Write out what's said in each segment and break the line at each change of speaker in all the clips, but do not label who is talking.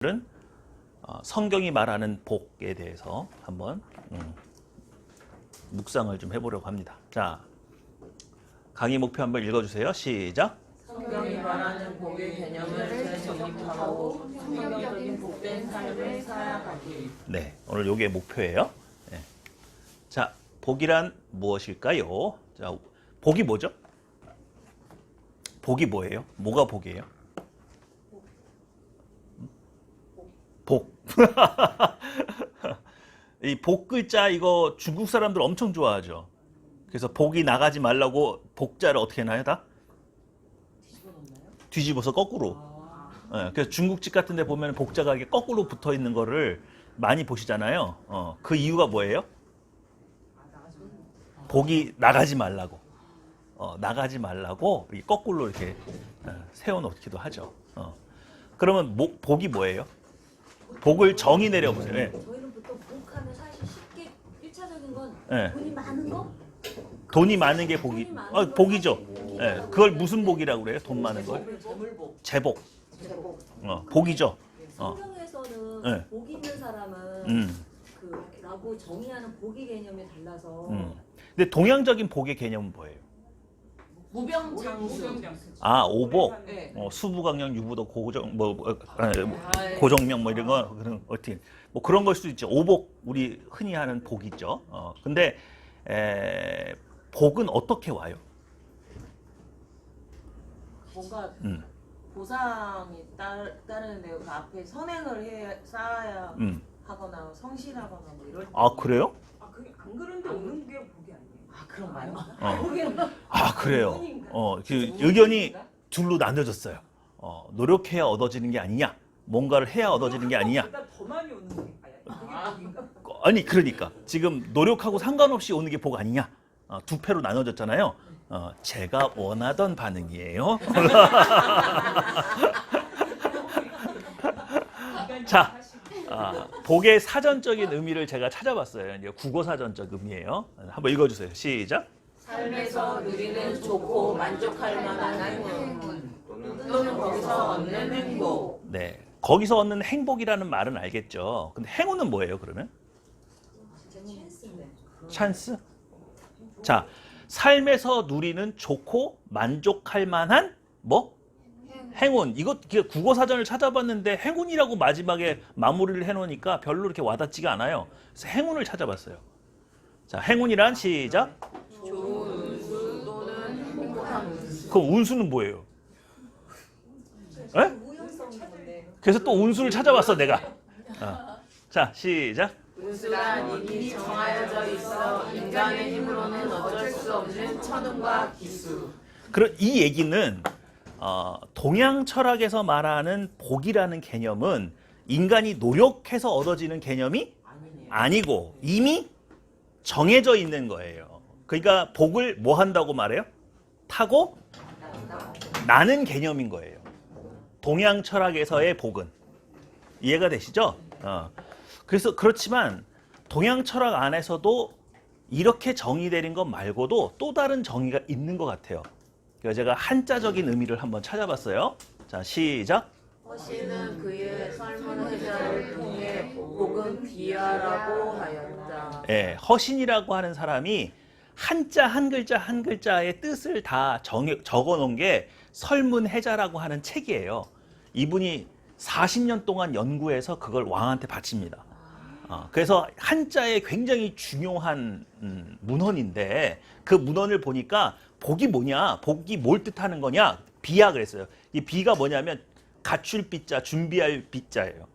오늘은 성경이 말하는 복에 대해서 한번 묵상을 좀 해보려고 합니다. 자, 강의 목표 한번 읽어주세요. 시작.
성경이 말하는 복의 개념을 재정립하고 성경적인 복된 삶을 살아가기.
네, 오늘 요게 목표예요. 네. 자, 복이란 무엇일까요? 자, 복이 뭐죠? 복이 뭐예요? 뭐가 복이에요? 복. 이 복 글자 이거 중국 사람들 엄청 좋아하죠. 그래서 복이 나가지 말라고 복자를 어떻게 해놔요? 다? 뒤집어서 거꾸로. 네, 그래서 중국집 같은 데 보면 복자가 이렇게 거꾸로 붙어 있는 거를 많이 보시잖아요. 그 이유가 뭐예요? 복이 나가지 말라고. 나가지 말라고 거꾸로 이렇게 세워놓기도 하죠. 그러면 복이 뭐예요? 복을 정의 내려보세요. 네.
저희는 보통 복하면 사실 쉽게 1차적인 건
네.
돈이 많은 거?
돈이 많은 게 복이, 복이죠. 네. 그걸 무슨 복이라고 그래요? 돈 많은 걸? 제복. 복이죠.
성경에서는
네.
복 있는 사람은 라고 정의하는 복의 개념이 달라서
근데 동양적인 복의 개념은 뭐예요?
무병장수.
아, 오복.
네.
수부강령, 유부도, 고정명 뭐 이런 거 그런 어떻게 뭐 그런 걸 수도 있죠. 오복 우리 흔히 하는 복이죠. 근데 복은 어떻게 와요?
뭔가 보상이 따르는데 그 앞에 선행을 쌓아야 하거나 성실하거나 뭐 이럴 때.
아, 그래요?
아, 그게 안 그런데 오는 게 복이 아니에요.
아, 그런가요?
아, 그래요. 그 의견이 둘로 나눠졌어요. 노력해야 얻어지는 게 아니냐, 뭔가를 해야 얻어지는 게 아니냐.
보다 더 많이 오는 게 그게 복인가?
아니, 그러니까 지금 노력하고 상관없이 오는 게 복 아니냐. 두 패로 나눠졌잖아요. 제가 원하던 반응이에요. 자, 복의 사전적인 의미를 제가 찾아봤어요. 이제 국어 사전적 의미예요. 한번 읽어주세요. 시작.
삶에서 누리는 좋고 만족할 만한 행운 또는 거기서 얻는 행복.
네, 거기서 얻는 행복이라는 말은 알겠죠. 근데 행운은 뭐예요, 그러면? 찬스? 자, 삶에서 누리는 좋고 만족할 만한 뭐? 행운. 이거 국어 사전을 찾아봤는데 행운이라고 마지막에 마무리를 해놓으니까 별로 이렇게 와닿지가 않아요. 그래서 행운을 찾아봤어요. 자, 행운이란 시작.
좋은 운수 또는 행복한 운수.
그럼 운수는 뭐예요? 에?
무용성인 건데
그래서 또 운수를 찾아봤어, 내가. 자, 시작.
운수란 이미 정하여져 있어 인간의 힘으로는 어쩔 수 없는 천운과 기수.
그럼 이 얘기는 동양 철학에서 말하는 복이라는 개념은 인간이 노력해서 얻어지는 개념이 아니고 이미 정해져 있는 거예요. 그러니까 복을 뭐 한다고 말해요? 타고 나는 개념인 거예요. 동양 철학에서의 복은. 이해가 되시죠? 그래서 그렇지만 동양 철학 안에서도 이렇게 정의되는 것 말고도 또 다른 정의가 있는 것 같아요. 그래서 제가 한자적인 의미를 한번 찾아봤어요. 자, 시작.
허신은 그의 삶은 해자를 통해 복은 비하라고 하였다.
예, 허신이라고 하는 사람이 한자 한 글자 한 글자의 뜻을 다 적어 놓은 게 설문해자라고 하는 책이에요. 이분이 40년 동안 연구해서 그걸 왕한테 바칩니다. 그래서 한자에 굉장히 중요한 문헌인데 그 문헌을 보니까 복이 뭐냐, 복이 뭘 뜻하는 거냐, 비야 그랬어요. 이 비가 뭐냐면 갖출 비자, 준비할 비자예요.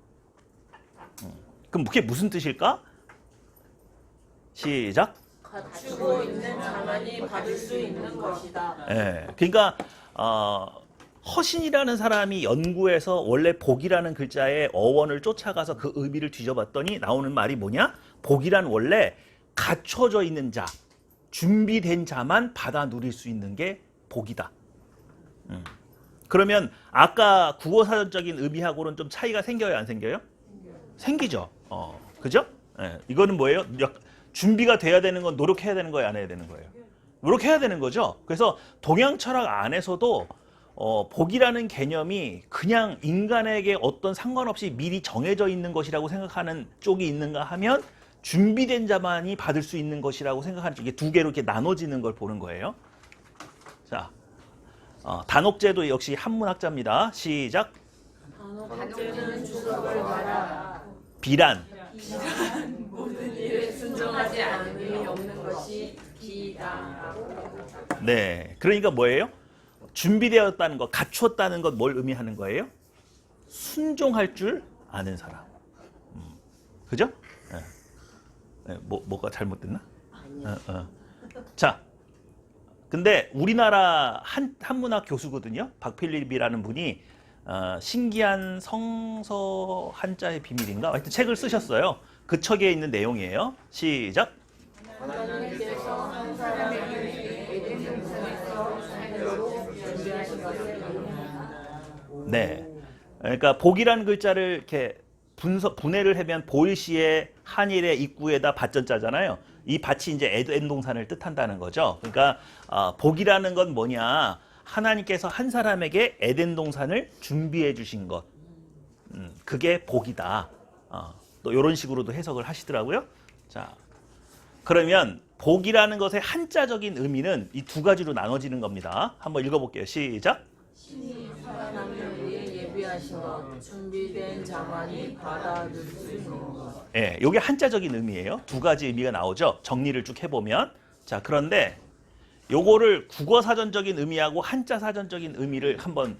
그럼 그게 무슨 뜻일까? 시작.
갖추고 있는 자만이 받을 수 있는 것이다.
예, 그러니까 허신이라는 사람이 연구해서 원래 복이라는 글자의 어원을 쫓아가서 그 의미를 뒤져봤더니 나오는 말이 뭐냐? 복이란 원래 갖춰져 있는 자, 준비된 자만 받아 누릴 수 있는 게 복이다. 그러면 아까 국어사전적인 의미하고는 좀 차이가 생겨요, 안 생겨요? 생기죠. 그죠? 예, 이거는 뭐예요? 준비가 돼야 되는 건 노력해야 되는 거예요, 안 해야 되는 거예요? 노력해야 되는 거죠. 그래서 동양 철학 안에서도 복이라는 개념이 그냥 인간에게 어떤 상관없이 미리 정해져 있는 것이라고 생각하는 쪽이 있는가 하면 준비된 자만이 받을 수 있는 것이라고 생각하는 쪽, 이게 두 개로 이렇게 나눠지는 걸 보는 거예요. 자, 단옥제도 역시 한문학자입니다. 시작.
단옥제는 주석을 봐라.
비란.
모든 일에 순종하지 않음이 없는 것이 기이다.
네, 그러니까 뭐예요? 준비되었다는 것, 갖추었다는 것 뭘 의미하는 거예요? 순종할 줄 아는 사람. 그죠? 네. 뭐가 잘못됐나? 자, 근데 우리나라 한문학 교수거든요. 박필립이라는 분이 신기한 성서 한자의 비밀인가? 하여튼 책을 쓰셨어요. 그 책에 있는 내용이에요. 시작.
하나님께서 한 사람에게 에덴 동산에서 삶으로 준비하신 것을
네. 그러니까 복이라는 글자를 이렇게 분해를 하면 보일시에 한일의 입구에다 밭전자잖아요. 이 밭이 이제 에덴 동산을 뜻한다는 거죠. 그러니까 복이라는 건 뭐냐? 하나님께서 한 사람에게 에덴 동산을 준비해 주신 것. 그게 복이다. 또 이런 식으로도 해석을 하시더라고요. 자, 그러면 복이라는 것의 한자적인 의미는 이 두 가지로 나눠지는 겁니다. 한번 읽어볼게요. 시작.
신이 살아남는 위에 예비하신 것, 준비된 자만이 받아들 수 있는 것.
예, 이게 한자적인 의미예요. 두 가지 의미가 나오죠. 정리를 쭉 해보면. 자, 그런데 요거를 국어 사전적인 의미하고 한자 사전적인 의미를 한번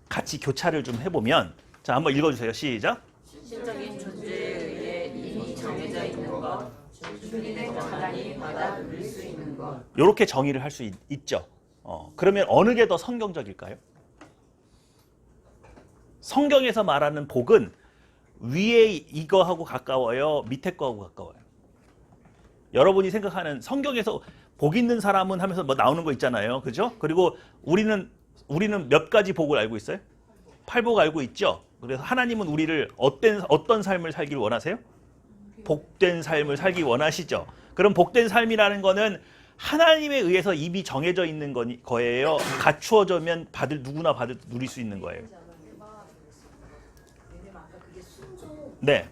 같이 교차를 좀 해보면, 자, 한번 읽어주세요. 시작.
신적인 존재에 의해 이미 정해져 있는 것, 준비된 자만이 받아들일 수 있는 것.
요렇게 정의를 할 수 있죠. 그러면 어느 게 더 성경적일까요? 성경에서 말하는 복은 위에 이거하고 가까워요? 밑에 거하고 가까워요? 여러분이 생각하는 성경에서 복 있는 사람은 하면서 뭐 나오는 거 있잖아요. 그죠? 그리고 우리는 몇 가지 복을 알고 있어요? 8복 알고 있죠? 그래서 하나님은 우리를 어떤 삶을 살기를 원하세요? 복된 삶을 살기 원하시죠? 그럼 복된 삶이라는 거는 하나님에 의해서 이미 정해져 있는 거예요? 갖추어져면 누구나 누릴 수 있는 거예요?
왜냐면 아까 그게
네.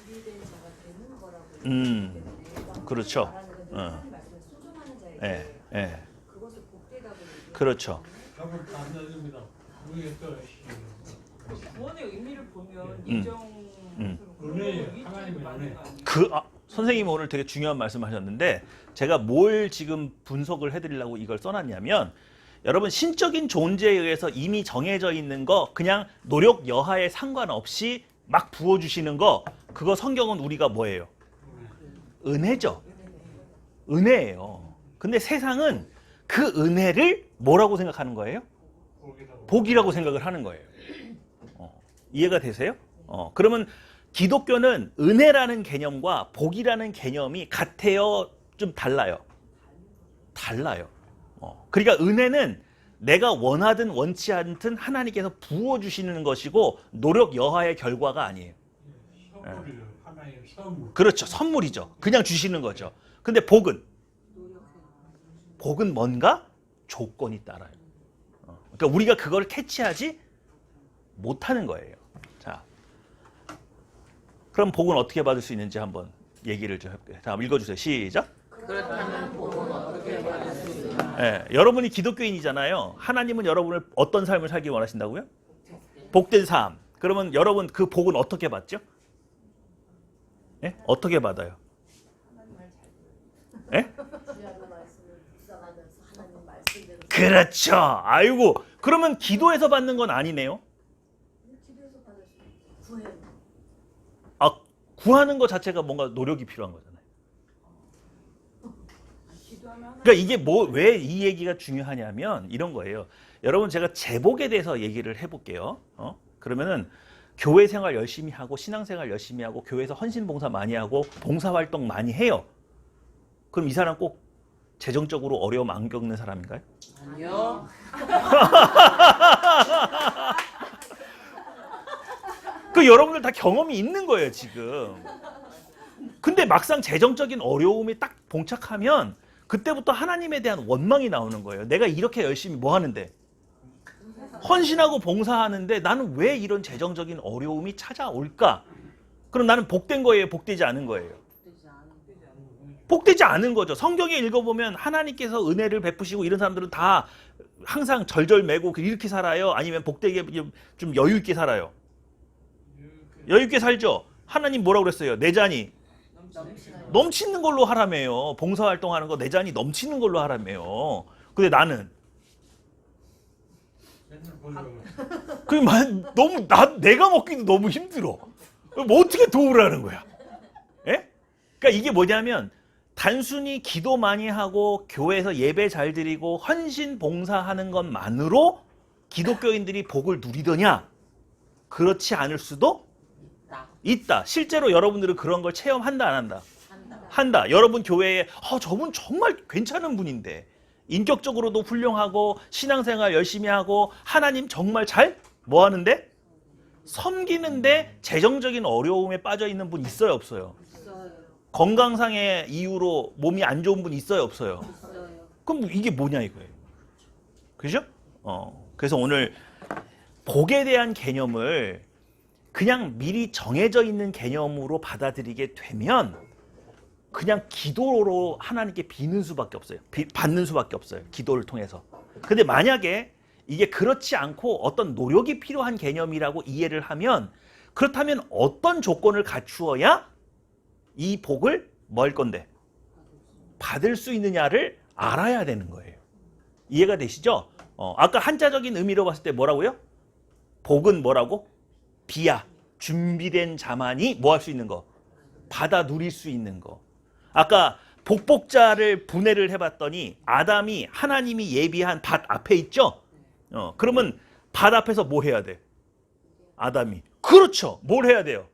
준비된 자가 되는 거라고
그렇죠.
하나님 말씀에 순종하는 자에게
예, 예.
그것을 복되다고 얘기해요.
그렇죠.
답을 다 내줍니다. 우리가 또
구원의 의미를 보면
음.
인정
은혜예요. 하나님의 은혜.
선생님이 오늘 되게 중요한 말씀하셨는데 제가 뭘 지금 분석을 해드리려고 이걸 써놨냐면 여러분 신적인 존재에 의해서 이미 정해져 있는 거 그냥 노력 여하에 상관없이 막 부어주시는 거 그거 성경은 우리가 뭐예요? 은혜죠. 은혜예요. 근데 세상은 그 은혜를 뭐라고 생각하는 거예요? 복이라고 생각을 하는 거예요. 이해가 되세요? 그러면 기독교는 은혜라는 개념과 복이라는 개념이 같아요? 좀 달라요? 달라요. 그러니까 은혜는 내가 원하든 원치 않든 하나님께서 부어주시는 것이고 노력 여하의 결과가 아니에요.
선물이요. 하나의 선물.
그렇죠. 선물이죠. 그냥 주시는 거죠. 근데 복은 뭔가 조건이 따라요. 그러니까 우리가 그걸 캐치하지 못하는 거예요. 자, 그럼 복은 어떻게 받을 수 있는지 한번 얘기를 좀 해볼게요. 자, 한번 읽어주세요. 시작.
그렇다면 복은 어떻게 받을 수 있나?
예, 여러분이 기독교인이잖아요. 하나님은 여러분을 어떤 삶을 살기 원하신다고요? 복된 삶. 그러면 여러분 그 복은 어떻게 받죠? 예? 어떻게 받아요? 예? 그렇죠. 아이고. 그러면 기도해서 받는 건 아니네요.
기도해서 받을 수 있는 구해요.
구하는 것 자체가 뭔가 노력이 필요한 거잖아요.
기도하면
그러니까 이게 왜 이 얘기가 중요하냐면 이런 거예요. 여러분 제가 제복에 대해서 얘기를 해볼게요. 그러면은 교회 생활 열심히 하고 신앙생활 열심히 하고 교회에서 헌신 봉사 많이 하고 봉사 활동 많이 해요. 그럼 이 사람 꼭 재정적으로 어려움 안 겪는 사람인가요?
아니요.
그 여러분들 다 경험이 있는 거예요 지금. 근데 막상 재정적인 어려움이 딱 봉착하면 그때부터 하나님에 대한 원망이 나오는 거예요. 내가 이렇게 열심히 뭐 하는데? 헌신하고 봉사하는데 나는 왜 이런 재정적인 어려움이 찾아올까? 그럼 나는 복된 거예요? 복되지 않은 거예요? 복되지 않은 거죠. 성경에 읽어보면 하나님께서 은혜를 베푸시고 이런 사람들은 다 항상 절절매고 이렇게 살아요? 아니면 복되게 좀 여유 있게 살아요? 여유 있게 살죠. 하나님 뭐라고 그랬어요? 내 잔이 넘치는 걸로 하라며요. 봉사활동하는 거 내 잔이 넘치는 걸로 하라며요. 근데 나는 너무 내가 먹기도 너무 힘들어. 뭐 어떻게 도우를 하는 거야? 예? 그러니까 이게 뭐냐면 단순히 기도 많이 하고 교회에서 예배 잘 드리고 헌신 봉사하는 것만으로 기독교인들이 복을 누리더냐? 그렇지 않을 수도 있다. 실제로 여러분들은 그런 걸 체험한다, 안 한다? 한다. 여러분 교회에 저분 정말 괜찮은 분인데 인격적으로도 훌륭하고 신앙생활 열심히 하고 하나님 정말 잘 뭐 하는데? 섬기는데 재정적인 어려움에 빠져 있는 분 있어요, 없어요? 건강상의 이유로 몸이 안 좋은 분 있어요, 없어요? 그럼 이게 뭐냐 이거예요. 그죠? 그래서 오늘 복에 대한 개념을 그냥 미리 정해져 있는 개념으로 받아들이게 되면 그냥 기도로 하나님께 비는 수밖에 없어요. 받는 수밖에 없어요. 기도를 통해서. 근데 만약에 이게 그렇지 않고 어떤 노력이 필요한 개념이라고 이해를 하면 그렇다면 어떤 조건을 갖추어야 이 복을 뭐 할 건데? 받을 수 있느냐를 알아야 되는 거예요. 이해가 되시죠? 아까 한자적인 의미로 봤을 때 뭐라고요? 복은 뭐라고? 비야. 준비된 자만이 뭐 할 수 있는 거? 받아 누릴 수 있는 거. 아까 복복자를 분해를 해봤더니 아담이 하나님이 예비한 밭 앞에 있죠? 그러면 밭 앞에서 뭐 해야 돼? 아담이. 그렇죠. 뭘 해야 돼요?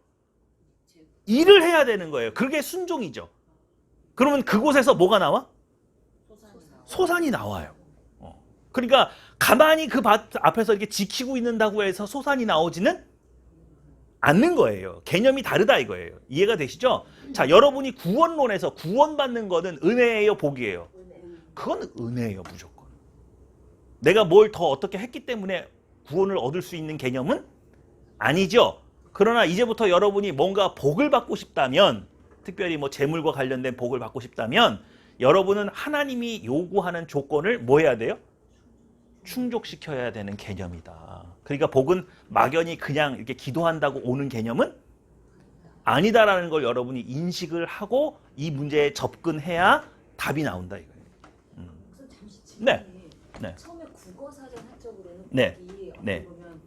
일을 해야 되는 거예요. 그게 순종이죠. 그러면 그곳에서 뭐가 나와? 소산이 나와요. 그러니까 가만히 그 밭 앞에서 이렇게 지키고 있는다고 해서 소산이 나오지는 않는 거예요. 개념이 다르다 이거예요. 이해가 되시죠? 자, 여러분이 구원론에서 구원받는 거는 은혜예요, 복이에요? 그건 은혜예요, 무조건. 내가 뭘 더 어떻게 했기 때문에 구원을 얻을 수 있는 개념은 아니죠. 그러나 이제부터 여러분이 뭔가 복을 받고 싶다면, 특별히 뭐 재물과 관련된 복을 받고 싶다면 여러분은 하나님이 요구하는 조건을 뭐 해야 돼요? 충족시켜야 되는 개념이다. 그러니까 복은 막연히 그냥 이렇게 기도한다고 오는 개념은 아니다라는 걸 여러분이 인식을 하고 이 문제에 접근해야 답이 나온다 이거예요.
우선 잠시
네.
질문이
네.
처음에 국어사전 한쪽으로는
네.
복이 어떻게
네.
보면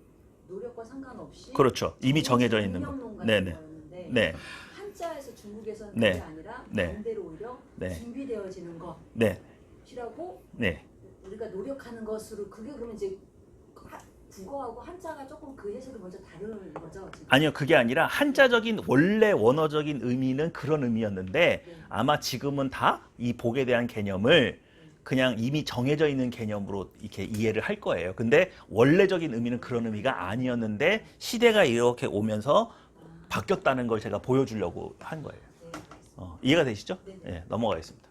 노력과 상관없이
그렇죠. 이미 정해져 있는 거.
명론 같은
네네.
거였는데
네.
한자에서 중국에서는
네.
그게 아니라
네.
반대로 오히려
네.
준비되어지는
네.
것이라고
네.
우리가 노력하는 것으로 그게 그러면 이제 국어하고 한자가 조금 그 해석이 먼저 다른 거죠? 지금?
아니요, 그게 아니라 한자적인 원래 원어적인 의미는 그런 의미였는데 아마 지금은 다 이 복에 대한 개념을 그냥 이미 정해져 있는 개념으로 이렇게 이해를 할 거예요. 근데 원래적인 의미는 그런 의미가 아니었는데 시대가 이렇게 오면서 바뀌었다는 걸 제가 보여주려고 한 거예요. 이해가 되시죠? 네, 넘어가겠습니다.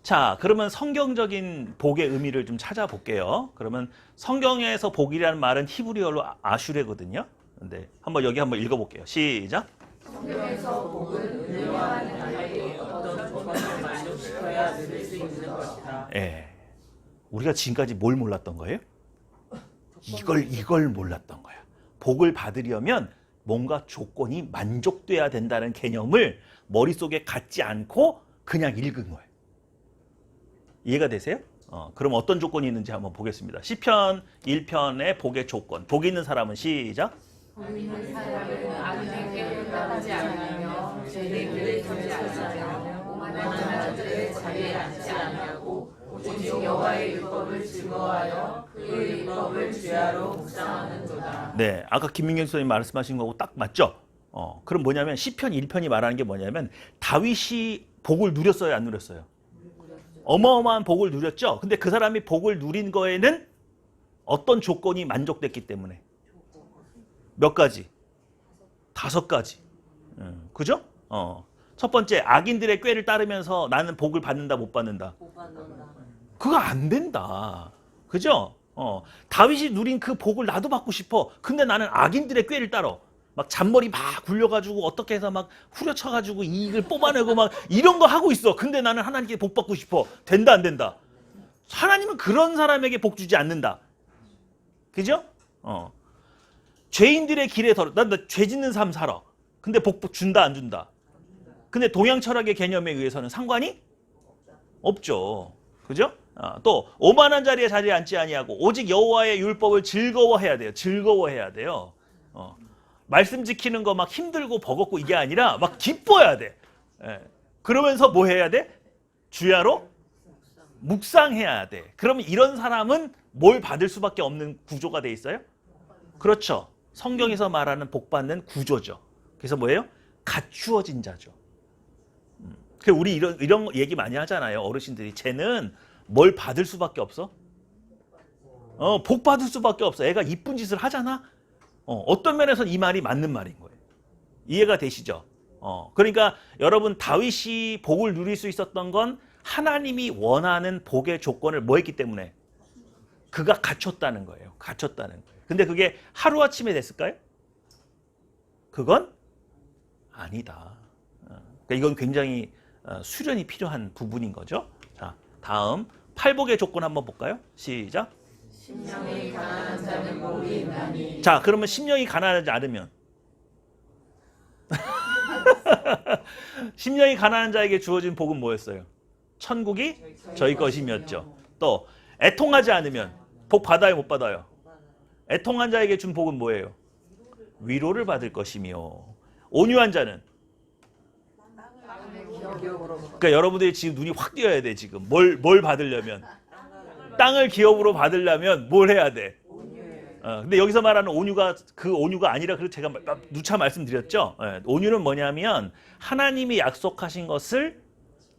자, 그러면 성경적인 복의 의미를 좀 찾아볼게요. 그러면 성경에서 복이라는 말은 히브리어로 아슈레거든요. 근데 여기 한번 읽어볼게요. 시작.
성경에서 복은 은혜와 하나님의 어떤 조건을 만족시켜야 누릴 수 있는 것이다.
예. 우리가 지금까지 뭘 몰랐던 거예요? 이걸 몰랐던 거야. 복을 받으려면 뭔가 조건이 만족돼야 된다는 개념을 머릿속에 갖지 않고 그냥 읽은 거예요. 이해가 되세요? 그럼 어떤 조건이 있는지 한번 보겠습니다. 시편 1편의 복의 조건. 복 있는 사람은 시작.
복 있는 사람은 악인에게 따르지 않으며 죄의 길에 서지 않으며 오만한 자들의 자리에 앉지 않으고 오직 여호와의 율법을 즐거워하여 그의 율법을 주야로 묵상하는도다.
네, 아까 김민경 선생님 말씀하신 거하고 딱 맞죠? 그럼 뭐냐면 시편 1편이 말하는 게 뭐냐면 다윗이 복을 누렸어요, 안 누렸어요? 어마어마한 복을 누렸죠. 근데 그 사람이 복을 누린 거에는 어떤 조건이 만족됐기 때문에 몇 가지? 5가지. 그죠? 첫 번째, 악인들의 꾀를 따르면서 나는 복을 받는다, 못 받는다?
못 받는다.
그거 안 된다. 그죠? 다윗이 누린 그 복을 나도 받고 싶어. 근데 나는 악인들의 꾀를 따라. 막 잔머리 막 굴려가지고 어떻게 해서 막 후려쳐가지고 이익을 뽑아내고 막 이런 거 하고 있어. 근데 나는 하나님께 복 받고 싶어. 된다, 안 된다? 하나님은 그런 사람에게 복 주지 않는다. 그죠? 죄인들의 길에 난 죄 짓는 삶 살아. 근데 복 준다, 안 준다? 근데 동양 철학의 개념에 의해서는 상관이 없죠. 그죠? 또 오만한 자리에 자리에 앉지 아니하고 오직 여호와의 율법을 즐거워해야 돼요. 즐거워해야 돼요. 말씀 지키는 거 막 힘들고 버겁고 이게 아니라 막 기뻐야 돼. 예. 그러면서 뭐 해야 돼? 주야로 묵상해야 돼. 그러면 이런 사람은 뭘 받을 수밖에 없는 구조가 돼 있어요? 그렇죠. 성경에서 말하는 복 받는 구조죠. 그래서 뭐예요? 갖추어진 자죠. 우리 이런 얘기 많이 하잖아요. 어르신들이. 쟤는 뭘 받을 수밖에 없어? 복 받을 수밖에 없어. 애가 이쁜 짓을 하잖아? 어떤 면에서 이 말이 맞는 말인 거예요. 이해가 되시죠? 그러니까 여러분 다윗이 복을 누릴 수 있었던 건 하나님이 원하는 복의 조건을 뭐 했기 때문에? 그가 갖췄다는 거예요. 갖췄다는 거예요. 근데 그게 하루아침에 됐을까요? 그건 아니다. 그러니까 이건 굉장히 수련이 필요한 부분인 거죠. 자, 다음 팔복의 조건 한번 볼까요? 시작.
심령이 가난한 자는 복이 있나니.
자, 그러면 심령이 가난하지 않으면 심령이 가난한 자에게 주어진 복은 뭐였어요? 천국이 저희 것임이었죠. 또 애통하지 않으면 복 받아요, 못 받아요? 애통한 자에게 준 복은 뭐예요? 위로를 받을 것이며 온유한 자는 그러니까 여러분들이 지금 눈이 확 띄어야 돼. 지금 뭘 받으려면 땅을 기업으로 받으려면 뭘 해야 돼? 근데 여기서 말하는 온유가 그 온유가 아니라 그래서 제가 누차 말씀드렸죠. 온유는 뭐냐면 하나님이 약속하신 것을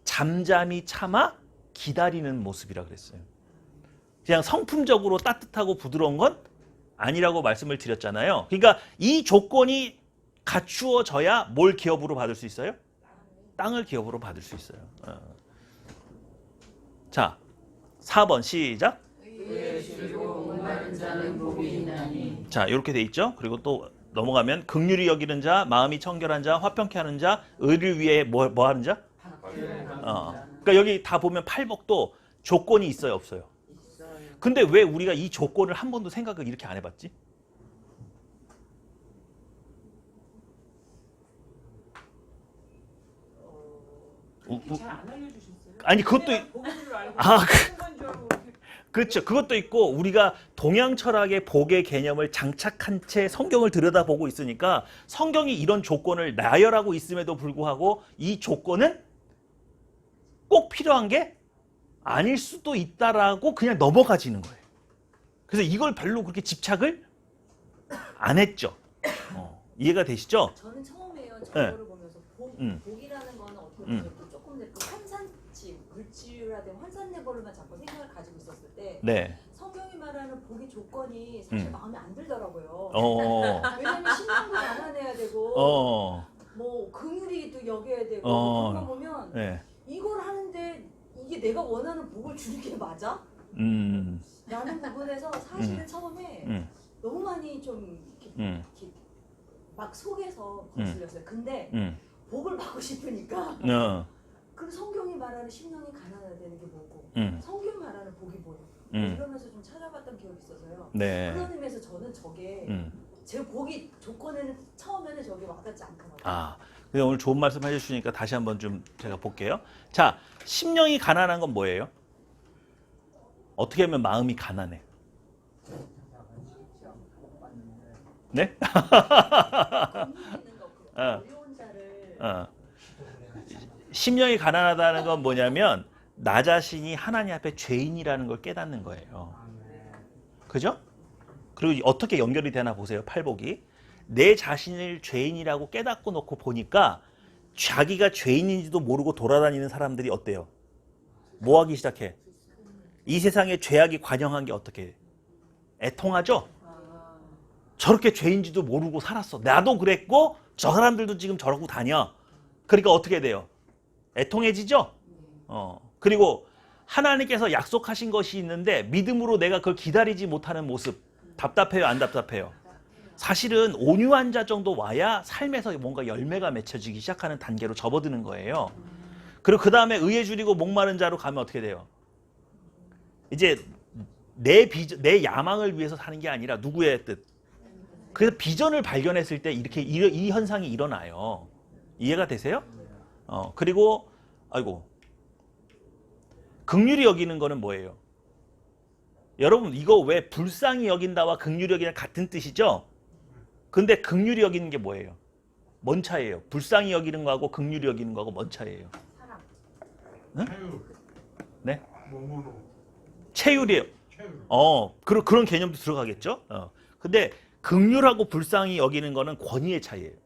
잠잠히 참아 기다리는 모습이라 그랬어요. 그냥 성품적으로 따뜻하고 부드러운 건 아니라고 말씀을 드렸잖아요. 그러니까 이 조건이 갖추어져야 뭘 기업으로 받을 수 있어요? 땅을 기업으로 받을 수 있어요. 자, 4번 시작.
의에 줄이고 목마른 자는 복이 있나니.
자, 이렇게 돼 있죠. 그리고 또 넘어가면 긍휼히 여기는 자, 마음이 청결한 자, 화평케 하는 자, 의를 위해 뭐 하는 자? 그러니까 여기 다 보면 팔복도 조건이 있어요, 없어요? 근데 왜 우리가 이 조건을 한 번도 생각을 이렇게 안 해봤지?
잘안 알려주셨어요?
아니 그것도
복음을 알고
아,
그런 줄 알고
그렇죠. 그것도 있고 우리가 동양 철학의 복의 개념을 장착한 채 성경을 들여다보고 있으니까 성경이 이런 조건을 나열하고 있음에도 불구하고 이 조건은 꼭 필요한 게 아닐 수도 있다라고 그냥 넘어가지는 거예요. 그래서 이걸 별로 그렇게 집착을 안 했죠. 이해가 되시죠?
저는 처음에요. 저거를 보면서
음.
복이라는 거는 어떻게 보면 조금 그 환산치, 물질이라든 환산내걸로만 자꾸 생각을 가지고 있었을 때
네.
성경이 말하는 복의 조건이 사실 마음에 안 들더라고요.
어.
왜냐면 신앙도 감안해야 되고
어.
뭐 긍휼히도 여겨야 되고
어.
그런 거 보면
네.
이걸 하는데 이게 내가 원하는 복을 주는 게 맞아?
음.
라는 부분에서 사실은 처음에 너무 많이 좀 이렇게 막 속에서 거슬렸어요. 근데 복을 받고 싶으니까 그럼 성경이 말하는 심령이 가난해야 되는 게 뭐고 성경 말하는 복이 뭐예요? 이러면서 좀 찾아봤던 기억이 있어서요.
네.
그런 의미에서 저는 저게 제 복이 조건에는 처음에는 저게 와닿지 않더라고요.
아, 근데 오늘 좋은 말씀 해주시니까 다시 한번 좀 제가 볼게요. 자, 심령이 가난한 건 뭐예요? 어떻게 하면 마음이 가난해? 네?
어려운 자를
심령이 가난하다는 건 뭐냐면 나 자신이 하나님 앞에 죄인이라는 걸 깨닫는 거예요. 그죠? 그리고 어떻게 연결이 되나 보세요. 팔복이. 내 자신을 죄인이라고 깨닫고 놓고 보니까 자기가 죄인인지도 모르고 돌아다니는 사람들이 어때요? 뭐 하기 시작해? 이 세상에 죄악이 관영한 게 어떻게 해? 애통하죠? 저렇게 죄인지도 모르고 살았어. 나도 그랬고 저 사람들도 지금 저러고 다녀. 그러니까 어떻게 돼요? 애통해지죠? 그리고 하나님께서 약속하신 것이 있는데 믿음으로 내가 그걸 기다리지 못하는 모습. 답답해요? 안 답답해요? 사실은 온유한 자 정도 와야 삶에서 뭔가 열매가 맺혀지기 시작하는 단계로 접어드는 거예요. 그리고 그 다음에 의에 줄이고 목마른 자로 가면 어떻게 돼요? 이제 내 야망을 위해서 사는 게 아니라 누구의 뜻. 그래서 비전을 발견했을 때 이렇게 이 현상이 일어나요. 이해가 되세요? 그리고 아이고 긍휼히 여기는 거는 뭐예요? 여러분 이거 왜 불쌍히 여긴다와 긍휼히 여기는 같은 뜻이죠? 근데 긍휼히 여기는 게 뭐예요? 뭔 차이예요? 불쌍히 여기는 거하고 긍휼히 여기는 거하고 뭔 차이예요?
체육.
네?
몸으로.
체율이에요.
체육.
그런 개념도 들어가겠죠? 근데 긍휼하고 불쌍히 여기는 거는 권위의 차이예요.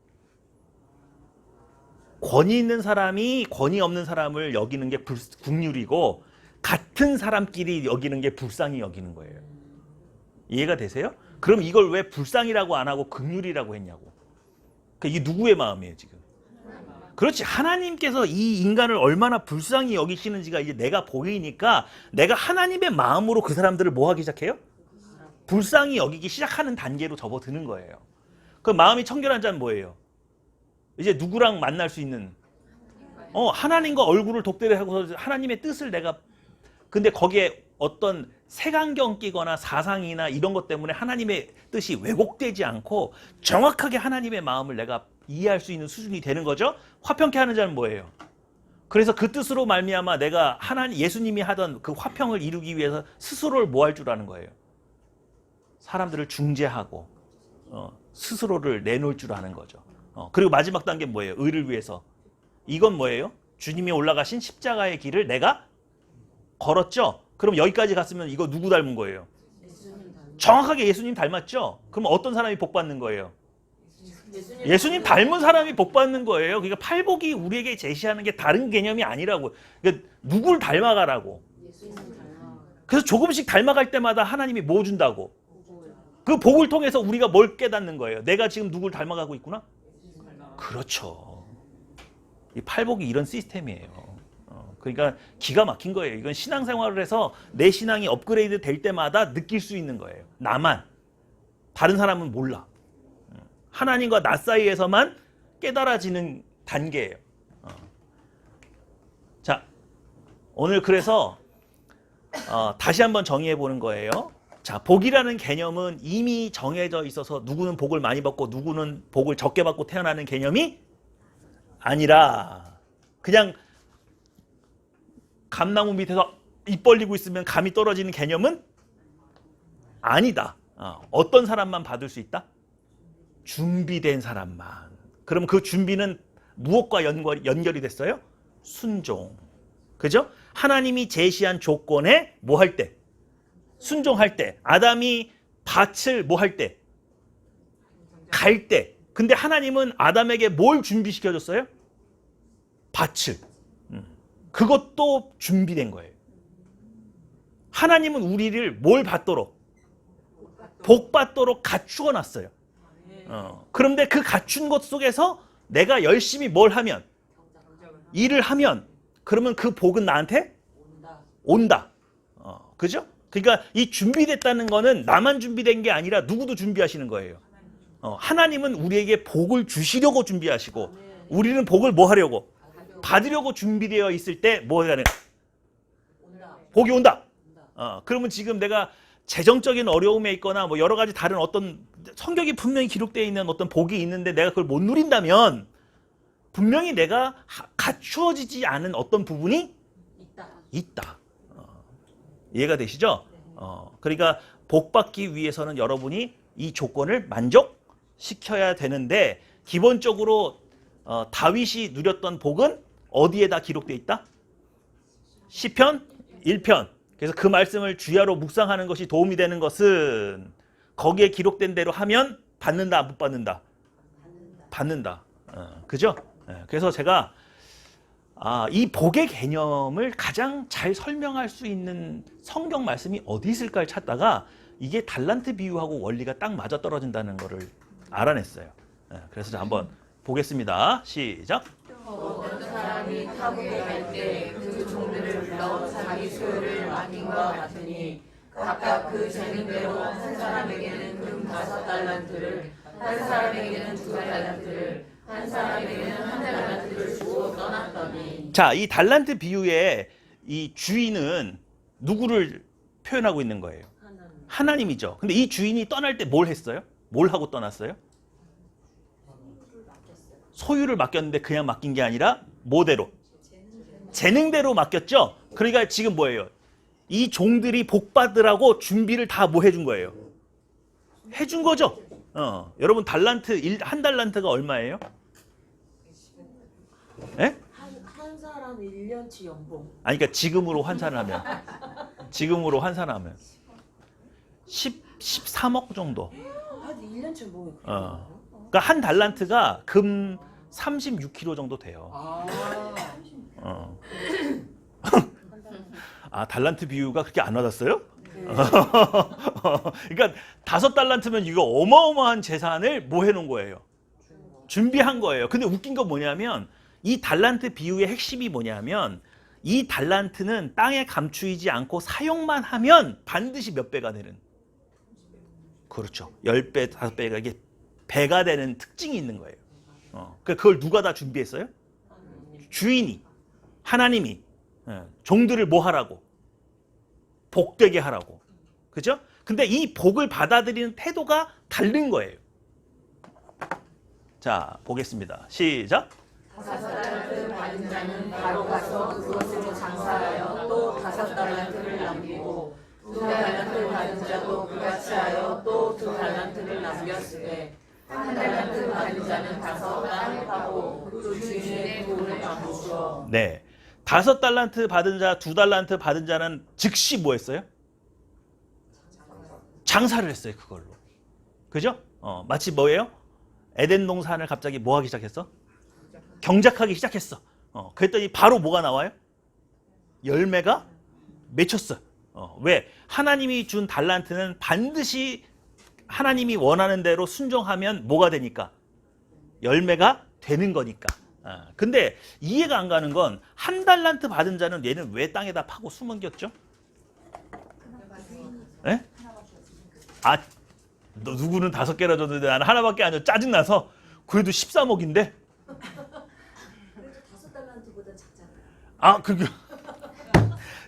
권위 있는 사람이 권위 없는 사람을 여기는 게 긍휼이고 같은 사람끼리 여기는 게 불쌍히 여기는 거예요. 이해가 되세요? 그럼 이걸 왜 불쌍이라고 안 하고 긍휼이라고 했냐고. 이게 누구의 마음이에요 지금? 그렇지. 하나님께서 이 인간을 얼마나 불쌍히 여기시는지가 이제 내가 보이니까 내가 하나님의 마음으로 그 사람들을 뭐 하기 시작해요? 불쌍히 여기기 시작하는 단계로 접어드는 거예요. 그 마음이 청결한 자는 뭐예요? 이제 누구랑 만날 수 있는 하나님과 얼굴을 독대를 하고서 하나님의 뜻을 내가 근데 거기에 어떤 색안경 끼거나 사상이나 이런 것 때문에 하나님의 뜻이 왜곡되지 않고 정확하게 하나님의 마음을 내가 이해할 수 있는 수준이 되는 거죠. 화평케 하는 자는 뭐예요? 그래서 그 뜻으로 말미암아 내가 예수님이 하던 그 화평을 이루기 위해서 스스로를 뭐 할 줄 아는 거예요? 사람들을 중재하고 스스로를 내놓을 줄 아는 거죠. 그리고 마지막 단계는 뭐예요? 의를 위해서. 이건 뭐예요? 주님이 올라가신 십자가의 길을 내가 걸었죠? 그럼 여기까지 갔으면 이거 누구 닮은 거예요? 정확하게 예수님 닮았죠? 그럼 어떤 사람이 복 받는 거예요? 예수님 닮은 사람이 복 받는 거예요. 그러니까 팔복이 우리에게 제시하는 게 다른 개념이 아니라고. 그러니까 누굴 닮아가라고. 그래서 조금씩 닮아갈 때마다 하나님이 뭐 준다고? 그 복을 통해서 우리가 뭘 깨닫는 거예요? 내가 지금 누굴 닮아가고 있구나? 그렇죠. 이 팔복이 이런 시스템이에요. 그러니까 기가 막힌 거예요. 이건 신앙생활을 해서 내 신앙이 업그레이드 될 때마다 느낄 수 있는 거예요. 나만. 다른 사람은 몰라. 하나님과 나 사이에서만 깨달아지는 단계예요. 자, 오늘 그래서 다시 한번 정의해 보는 거예요. 자, 복이라는 개념은 이미 정해져 있어서 누구는 복을 많이 받고 누구는 복을 적게 받고 태어나는 개념이 아니라 그냥 감나무 밑에서 입 벌리고 있으면 감이 떨어지는 개념은 아니다. 어떤 사람만 받을 수 있다? 준비된 사람만. 그럼 그 준비는 무엇과 연결이 됐어요? 순종. 그죠? 하나님이 제시한 조건에 뭐 할 때? 순종할 때. 아담이 밭을 뭐 할 때? 갈 때. 근데 하나님은 아담에게 뭘 준비시켜줬어요? 밭을. 그것도 준비된 거예요. 하나님은 우리를 뭘 받도록? 복 받도록 갖추어 놨어요. 그런데 그 갖춘 것 속에서 내가 열심히 뭘 하면? 일을 하면 그러면 그 복은 나한테 온다. 그죠? 그러니까 이 준비됐다는 거는 나만 준비된 게 아니라 누구도 준비하시는 거예요. 하나님은 우리에게 복을 주시려고 준비하시고 우리는 복을 뭐 하려고? 받으려고 준비되어 있을 때 뭐 해야 되는? 복이 온다. 그러면 지금 내가 재정적인 어려움에 있거나 뭐 여러 가지 다른 어떤 성경이 분명히 기록되어 있는 어떤 복이 있는데 내가 그걸 못 누린다면 분명히 내가 갖추어지지 않은 어떤 부분이 있다. 이해가 되시죠? 그러니까 복 받기 위해서는 여러분이 이 조건을 만족시켜야 되는데 기본적으로 다윗이 누렸던 복은 어디에다 기록되어 있다? 시편 1편. 그래서 그 말씀을 주야로 묵상하는 것이 도움이 되는 것은 거기에 기록된 대로 하면 받는다, 못 받는다? 받는다. 그죠? 그래서 제가 이 복의 개념을 가장 잘 설명할 수 있는 성경 말씀이 어디 있을까를 찾다가 이게 달란트 비유하고 원리가 딱 맞아떨어진다는 거를 알아냈어요. 그래서 한번 보겠습니다. 시작.
어떤 사람이 타국에 갈 때 그 종들을 불러 자기 소유를 맡긴 것 같으니 각각 그 재능대로 한 사람에게는 금 5달란트를, 한 사람에게는 2달란트를, 한 사람에게는 1달란트를 주고 떠났더니.
자, 이 달란트 비유에 이 주인은 누구를 표현하고 있는 거예요? 하나님이죠. 근데 이 주인이 떠날 때 뭘 했어요? 뭘 하고 떠났어요? 소유를 맡겼는데 그냥 맡긴 게 아니라 뭐대로? 재능대로 맡겼죠? 그러니까 지금 뭐예요? 이 종들이 복 받으라고 준비를 다 뭐 해준 거예요? 해준 거죠? 여러분 한 달란트가 얼마예요? 예?
한 사람 1년치 연봉.
아니 그러니까 지금으로 환산하면 13억 정도.
한 1년치 연봉이 그렇게
그러니까 한 달란트가 금 36kg 정도 돼요. 아, 달란트 비유가 그렇게 안 와닿았어요? 그러니까 5달란트면 이거 어마어마한 재산을 뭐 해놓은 거예요? 준비한 거예요. 근데 웃긴 건 뭐냐면 이 달란트 비유의 핵심이 뭐냐면 이 달란트는 땅에 감추이지 않고 사용만 하면 반드시 몇 배가 되는. 그렇죠. 10배, 5배가 이게 배가 되는 특징이 있는 거예요. 그걸 누가 다 준비했어요? 주인이, 하나님이 종들을 뭐 하라고? 복되게 하라고. 그죠? 근데 이 복을 받아들이는 태도가 다른 거예요. 자, 보겠습니다. 시작.
5달란트 받은 자는 바로 가서 그것으로 장사하여 또 5달란트를 남기고 2달란트 받은 자도 그같이 하여 또 2달란트를 남겼으되 1달란트 받은 자는 가서 땅을 파고 그 주인의 돈을 감추어.
네. 5달란트 받은 자, 2달란트 받은 자는 즉시 뭐 했어요? 장사를 했어요, 그걸로. 그죠? 마치 뭐예요? 에덴 동산을 갑자기 뭐 하기 시작했어? 경작하기 시작했어. 그랬더니 바로 뭐가 나와요? 열매가 맺혔어. 왜? 하나님이 준 달란트는 반드시 하나님이 원하는 대로 순종하면 뭐가 되니까? 열매가 되는 거니까. 근데 이해가 안 가는 건 한 달란트 받은 자는 얘는 왜 땅에다 파고 숨겼죠? 예? 아, 너 누구는 5개나 줬는데 나는 하나밖에 안 줘. 짜증나서. 그래도 13억인데?
그래도 5달란트보다 작잖아요.
아,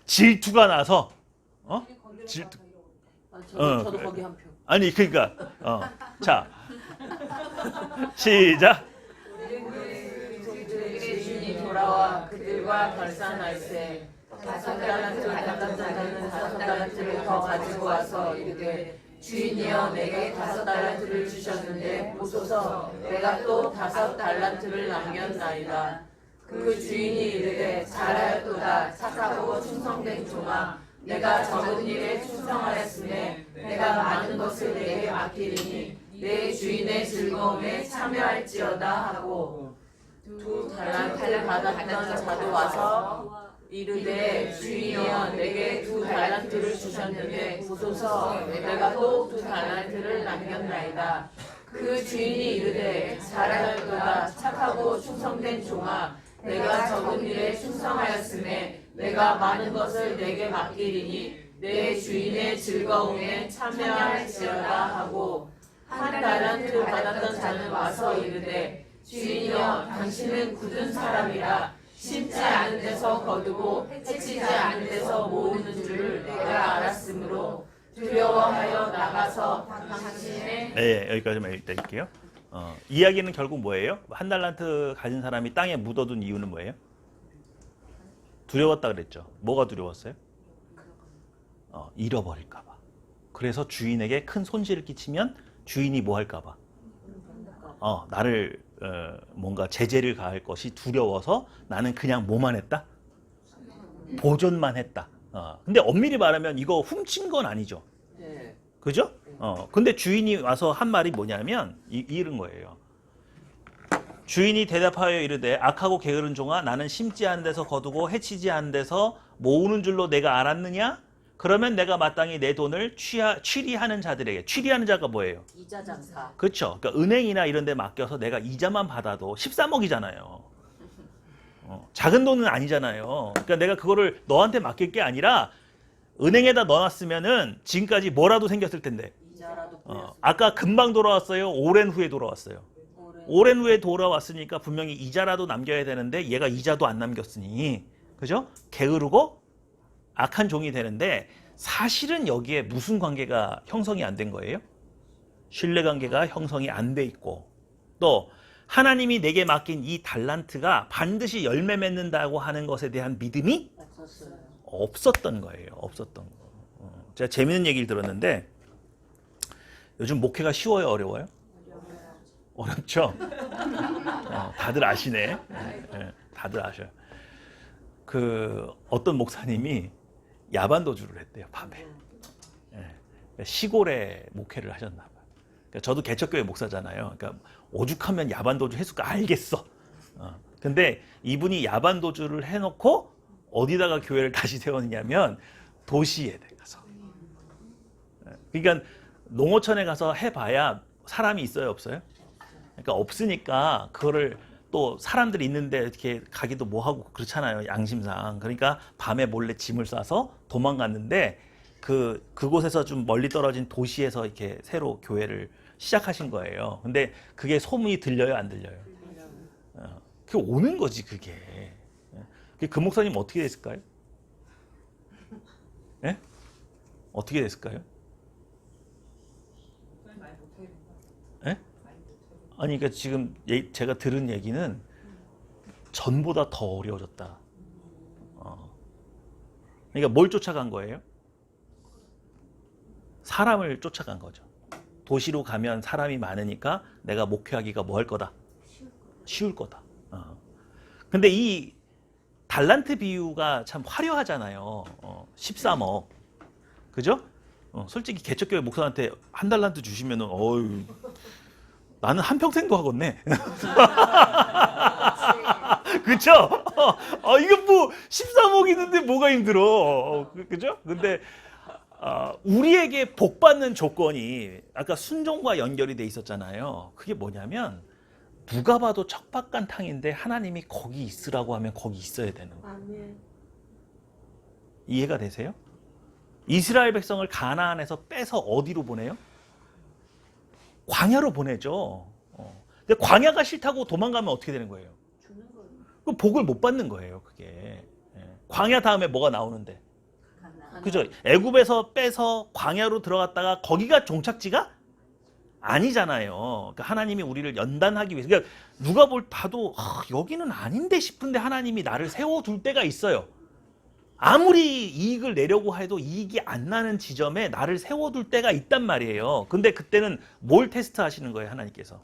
질투가 나서 질투.
저도 거기 한 표.
아니 그러니까 자 시작.
그들의 주인이 돌아와 그들과 결산할세 5달란트 받은 자는 5달란트를 더 가지고 와서 이르되 주인이여 내게 5달란트를 주셨는데 보소서 내가 또 5달란트를 남겼나이다. 그 주인이 이르되 잘하였도다 착하고 충성된 종아 내가 적은 일에 충성하였으니 내가 많은 것을 내게 맡기리니 내 주인의 즐거움에 참여할지어다 하고 2달란트를 받았던 자도 와서 이르되 주인이여 내게 2달란트를 주셨는데 보소서 내가 또 2달란트를 남겼나이다. 그 주인이 이르되 잘하였도다 착하고 충성된 종아 내가 적은 일에 충성하였으니 내가 많은 것을 내게 맡기리니 내 주인의 즐거움에 참여할지어다 하고 1달란트 받았던 자는 와서 이르되 주인이여 당신은 굳은 사람이라 심지 않은 데서 거두고 해치지 않은 데서 모으는 줄을 내가 알았으므로 두려워하여 나가서 당신의.
네, 여기까지만 읽을게요. 이야기는 결국 뭐예요? 한 달란트 가진 사람이 땅에 묻어둔 이유는 뭐예요? 두려웠다 그랬죠. 뭐가 두려웠어요? 잃어버릴까 봐. 그래서 주인에게 큰 손실을 끼치면 주인이 뭐 할까 봐. 나를 뭔가 제재를 가할 것이 두려워서 나는 그냥 뭐만 했다? 보존만 했다. 근데 엄밀히 말하면 이거 훔친 건 아니죠.
네.
그죠? 근데 주인이 와서 한 말이 뭐냐면 이런 거예요. 주인이 대답하여 이르되 악하고 게으른 종아 나는 심지 않은 데서 거두고 해치지 않은 데서 모으는 줄로 내가 알았느냐? 그러면 내가 마땅히 내 돈을 취리하는 자들에게. 취리하는 자가 뭐예요?
이자 장사.
그렇죠. 그러니까 은행이나 이런 데 맡겨서 내가 이자만 받아도 13억이잖아요. 작은 돈은 아니잖아요. 그러니까 내가 그거를 너한테 맡길 게 아니라 은행에다 넣어놨으면은 지금까지 뭐라도 생겼을 텐데.
이자라도 뿌렸어.
아까 금방 돌아왔어요? 오랜 후에 돌아왔어요? 오랜 후에 돌아왔으니까 분명히 이자라도 남겨야 되는데 얘가 이자도 안 남겼으니, 그죠? 게으르고 악한 종이 되는데 사실은 여기에 무슨 관계가 형성이 안 된 거예요? 신뢰관계가 형성이 안 돼 있고, 또 하나님이 내게 맡긴 이 달란트가 반드시 열매 맺는다고 하는 것에 대한 믿음이
없었어요.
없었던 거예요. 없었던 거. 제가 재밌는 얘기를 들었는데 요즘 목회가 쉬워요, 어려워요? 어렵죠? 다들 아시네. 다들 아셔요. 그 어떤 목사님이 야반도주를 했대요, 밤에. 시골에 목회를 하셨나 봐요. 그러니까 저도 개척교회 목사잖아요. 그러니까 오죽하면 야반도주 했을까 알겠어. 근데 이분이 야반도주를 해놓고 어디다가 교회를 다시 세웠냐면 도시에 가서. 그러니까 농어촌에 가서 해봐야 사람이 있어요, 없어요? 그러니까 없으니까 그거를 또 사람들이 있는데 이렇게 가기도 뭐하고 그렇잖아요, 양심상. 그러니까 밤에 몰래 짐을 싸서 도망갔는데 그곳에서 좀 멀리 떨어진 도시에서 이렇게 새로 교회를 시작하신 거예요. 근데 그게 소문이 들려요, 안 들려요? 그게 오는 거지, 그게. 그 목사님 어떻게 됐을까요? 예? 어떻게 됐을까요?
많이 못하겠다.
예? 아니, 그러니까 지금 제가 들은 얘기는 전보다 더 어려워졌다. 그러니까 뭘 쫓아간 거예요? 사람을 쫓아간 거죠. 도시로 가면 사람이 많으니까 내가 목회하기가 뭐 할 거다? 쉬울 거다. 근데 이 달란트 비유가 참 화려하잖아요. 13억. 그죠? 솔직히 개척교회 목사한테 한 달란트 주시면은 어휴, 나는 한평생도 하겠네. 그쵸? 이거 뭐 13억 있는데 뭐가 힘들어. 그죠? 근데 우리에게 복 받는 조건이 아까 순종과 연결이 돼 있었잖아요. 그게 뭐냐면 누가 봐도 척박간탕인데 하나님이 거기 있으라고 하면 거기 있어야 되는 거예요.
아멘.
이해가 되세요? 이스라엘 백성을 가나안에서 빼서 어디로 보내요? 광야로 보내죠. 근데 광야가 싫다고 도망가면 어떻게 되는 거예요?
주는 거예요.
그 복을 못 받는 거예요, 그게. 광야 다음에 뭐가 나오는데? 그죠? 애굽에서 빼서 광야로 들어갔다가 거기가 종착지가 아니잖아요. 그러니까 하나님이 우리를 연단하기 위해서. 그러니까 누가 봐도 여기는 아닌데 싶은데 하나님이 나를 세워둘 때가 있어요. 아무리 이익을 내려고 해도 이익이 안 나는 지점에 나를 세워둘 때가 있단 말이에요. 근데 그때는 뭘 테스트 하시는 거예요, 하나님께서?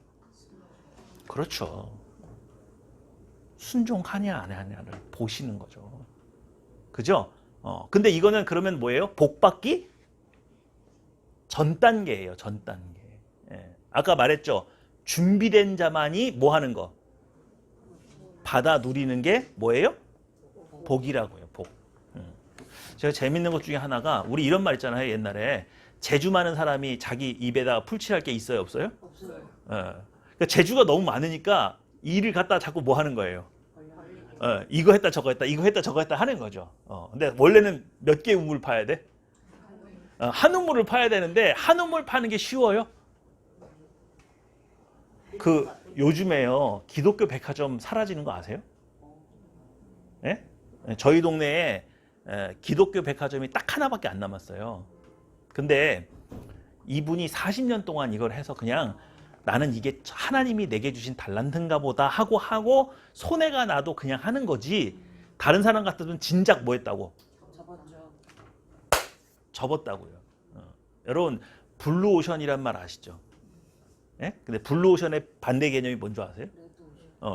그렇죠. 순종하냐 안 하냐를 보시는 거죠. 그죠? 근데 이거는 그러면 뭐예요? 복받기 전 단계예요. 전 단계. 아까 말했죠. 준비된 자만이 뭐 하는 거? 받아 누리는 게 뭐예요? 복이라고요. 복. 제가 재밌는 것 중에 하나가 우리 이런 말 있잖아요. 옛날에 재주 많은 사람이 자기 입에다 풀칠할 게 있어요? 없어요?
없어요.
그러니까 재주가 너무 많으니까 일을 갖다 자꾸 뭐 하는 거예요? 이거 했다 저거 했다 이거 했다 저거 했다 하는 거죠. 근데 원래는 몇 개 우물 파야 돼? 한 우물을 파야 되는데 한 우물 파는 게 쉬워요? 그 요즘에요 기독교 백화점 사라지는 거 아세요? 예? 저희 동네에 기독교 백화점이 딱 하나밖에 안 남았어요. 근데 이분이 40년 동안 이걸 해서 그냥 나는 이게 하나님이 내게 주신 달란트인가 보다 하고 손해가 나도 그냥 하는 거지. 다른 사람 같으면 진작 뭐 했다고?
접었죠.
접었다고요. 여러분 블루오션이란 말 아시죠? 예? 근데 블루오션의 반대 개념이 뭔지 아세요?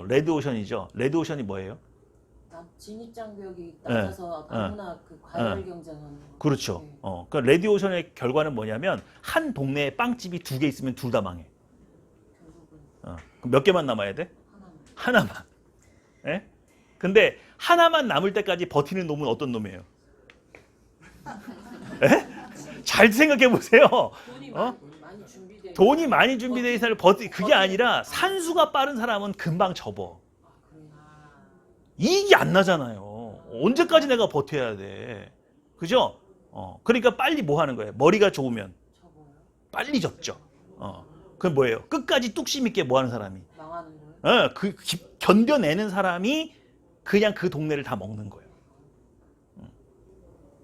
레드오션이죠. 레드오션이 뭐예요?
진입장벽이 낮아서 아무나 그 과열 경쟁하는 거.
그렇죠.
네.
그러니까 레드오션의 결과는 뭐냐면 한 동네에 빵집이 2개 있으면 둘 다 망해.
결국은
그럼 몇 개만 남아야 돼?
하나만.
하나만. 예? 근데 하나만 남을 때까지 버티는 놈은 어떤 놈이에요? 예? 잘 생각해 보세요.
많이 준비돼.
돈이 많이 준비되어 있는 사람을 그게 아니라 산수가 빠른 사람은 금방 접어. 이익이 안 나잖아요. 언제까지 내가 버텨야 돼. 그죠? 그러니까 빨리 뭐 하는 거예요? 머리가 좋으면
접어요.
빨리 접죠. 그건 뭐예요? 끝까지 뚝심 있게 뭐 하는 사람이?
망하는 거예요.
견뎌내는 사람이 그냥 그 동네를 다 먹는 거예요.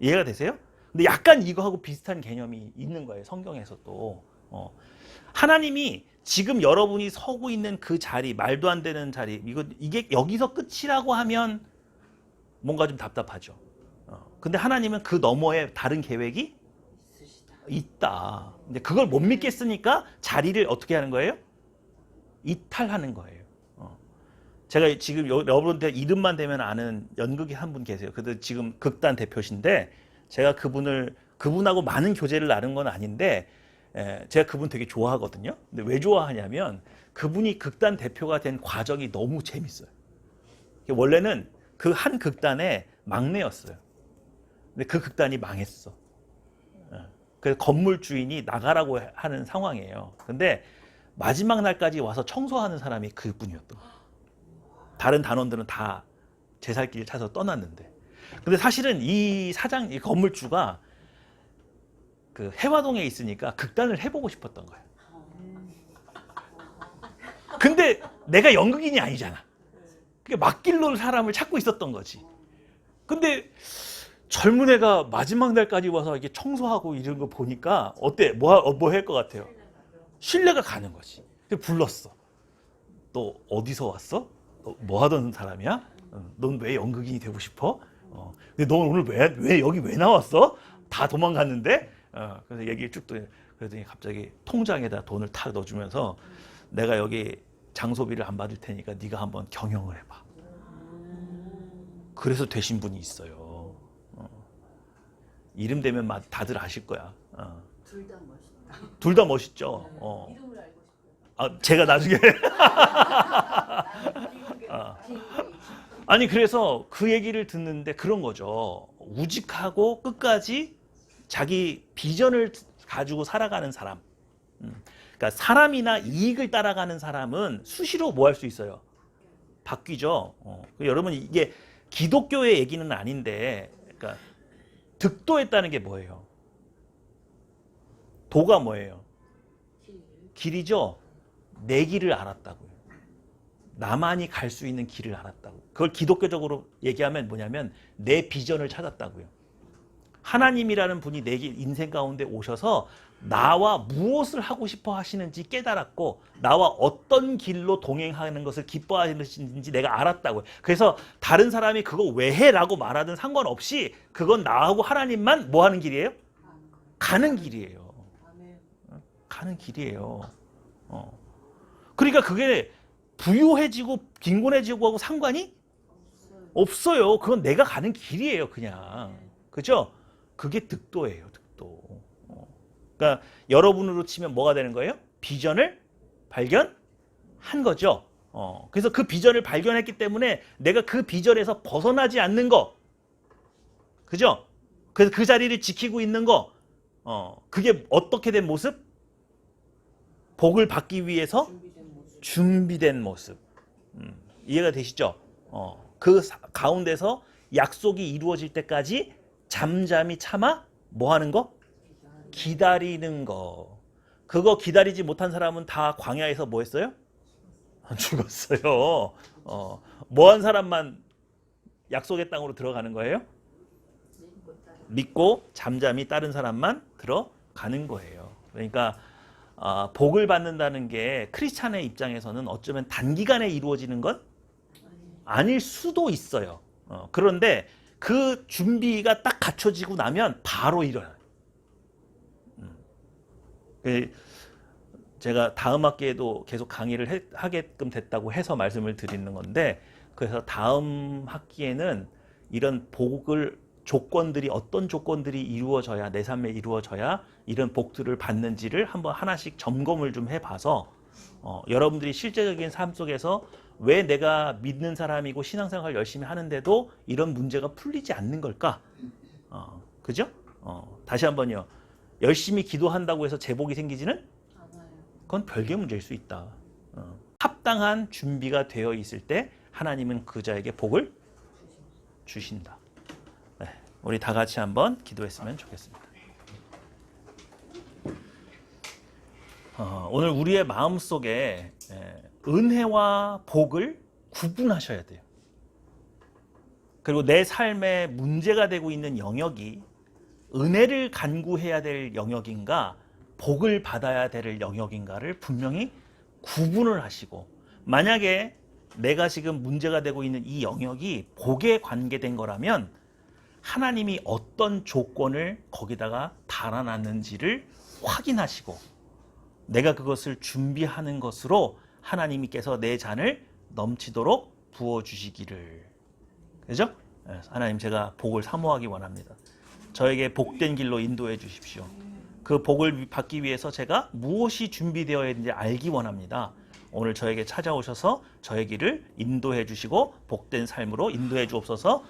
이해가 되세요? 근데 약간 이거하고 비슷한 개념이 있는 거예요. 성경에서 또. 하나님이 지금 여러분이 서고 있는 그 자리, 말도 안 되는 자리, 이게 여기서 끝이라고 하면 뭔가 좀 답답하죠. 근데 하나님은 그 너머에 다른 계획이
있으시다.
있다. 근데 그걸 못 믿겠으니까 자리를 어떻게 하는 거예요? 이탈하는 거예요. 제가 지금 여러분들 이름만 대면 아는 연극이 한 분 계세요. 그래도 지금 극단 대표신데 제가 그분하고 많은 교제를 나눈 건 아닌데 제가 그분 되게 좋아하거든요. 근데 왜 좋아하냐면 그분이 극단 대표가 된 과정이 너무 재밌어요. 원래는 그 한 극단의 막내였어요. 근데 그 극단이 망했어. 그래서 건물 주인이 나가라고 하는 상황이에요. 근데 마지막 날까지 와서 청소하는 사람이 그분이었던 거예요. 다른 단원들은 다 제 살 길을 찾아서 떠났는데. 근데 사실은 이 건물주가 그 해화동에 있으니까 극단을 해보고 싶었던 거예요. 근데 내가 연극인이 아니잖아. 그러니까 막길로 사람을 찾고 있었던 거지. 근데 젊은 애가 마지막 날까지 와서 이렇게 청소하고 이런 거 보니까 어때? 뭐 할 것 같아요? 신뢰가 가는 거지. 그래서 불렀어. 너 어디서 왔어? 너 뭐 하던 사람이야? 넌 왜 연극인이 되고 싶어? 근데 너 오늘 왜 여기 왜 나왔어? 다 도망갔는데? 그래서 얘기를 쭉 그러더니 갑자기 통장에다 돈을 탁 넣어주면서 내가 여기 장소비를 안 받을 테니까 네가 한번 경영을 해봐. 그래서 되신 분이 있어요. 이름 되면 다들 아실 거야.
둘 다 멋있다.
둘 다 멋있죠.
이름을 알고 싶어요.
제가 나중에 아니 그래서 그 얘기를 듣는데 그런 거죠. 우직하고 끝까지 자기 비전을 가지고 살아가는 사람. 그러니까 사람이나 이익을 따라가는 사람은 수시로 뭐 할 수 있어요? 바뀌죠. 여러분 이게 기독교의 얘기는 아닌데, 그러니까 득도했다는 게 뭐예요? 도가 뭐예요? 길이죠. 내 길을 알았다고요. 나만이 갈 수 있는 길을 알았다고. 그걸 기독교적으로 얘기하면 뭐냐면 내 비전을 찾았다고요. 하나님이라는 분이 내 인생 가운데 오셔서 나와 무엇을 하고 싶어 하시는지 깨달았고 나와 어떤 길로 동행하는 것을 기뻐하시는지 내가 알았다고요. 그래서 다른 사람이 그거 왜 해? 라고 말하든 상관없이 그건 나하고 하나님만 뭐 하는 길이에요? 가는 길이에요. 가는 길이에요. 그러니까 그게 부유해지고 빈곤해지고 하고 상관이 없어요. 그건 내가 가는 길이에요, 그냥. 그죠? 그게 득도예요, 득도. 그러니까 여러분으로 치면 뭐가 되는 거예요? 비전을 발견한 거죠. 그래서 그 비전을 발견했기 때문에 내가 그 비전에서 벗어나지 않는 거. 그죠? 그래서 그 자리를 지키고 있는 거. 그게 어떻게 된 모습? 복을 받기 위해서 준비된 모습. 이해가 되시죠? 그 가운데서 약속이 이루어질 때까지 잠잠히 참아 뭐 하는 거? 기다리는 거. 그거 기다리지 못한 사람은 다 광야에서 뭐 했어요? 죽었어요. 뭐 한 사람만 약속의 땅으로 들어가는 거예요? 믿고 잠잠히 따른 사람만 들어가는 거예요. 그러니까 복을 받는다는 게 크리스찬의 입장에서는 어쩌면 단기간에 이루어지는 건 아닐 수도 있어요. 그런데 그 준비가 딱 갖춰지고 나면 바로 일어나요. 제가 다음 학기에도 계속 강의를 하게끔 됐다고 해서 말씀을 드리는 건데, 그래서 다음 학기에는 이런 복을 조건들이 어떤 조건들이 이루어져야 내 삶에 이루어져야 이런 복들을 받는지를 한번 하나씩 점검을 좀 해봐서 여러분들이 실제적인 삶 속에서 왜 내가 믿는 사람이고 신앙생활 열심히 하는데도 이런 문제가 풀리지 않는 걸까? 그죠? 다시 한번요. 열심히 기도한다고 해서 제복이 생기지는? 그건 별개 문제일 수 있다. 합당한 준비가 되어 있을 때 하나님은 그 자에게 복을 주신다. 네, 우리 다 같이 한번 기도했으면 좋겠습니다. 오늘 우리의 마음속에 은혜와 복을 구분하셔야 돼요. 그리고 내 삶에 문제가 되고 있는 영역이 은혜를 간구해야 될 영역인가 복을 받아야 될 영역인가를 분명히 구분을 하시고, 만약에 내가 지금 문제가 되고 있는 이 영역이 복에 관계된 거라면 하나님이 어떤 조건을 거기다가 달아놨는지를 확인하시고 내가 그것을 준비하는 것으로 하나님께서 내 잔을 넘치도록 부어주시기를. 그죠? 하나님, 제가 복을 사모하기 원합니다. 저에게 복된 길로 인도해 주십시오. 그 복을 받기 위해서 제가 무엇이 준비되어야 있는지 알기 원합니다. 오늘 저에게 찾아오셔서 저의 길을 인도해 주시고 복된 삶으로 인도해 주옵소서.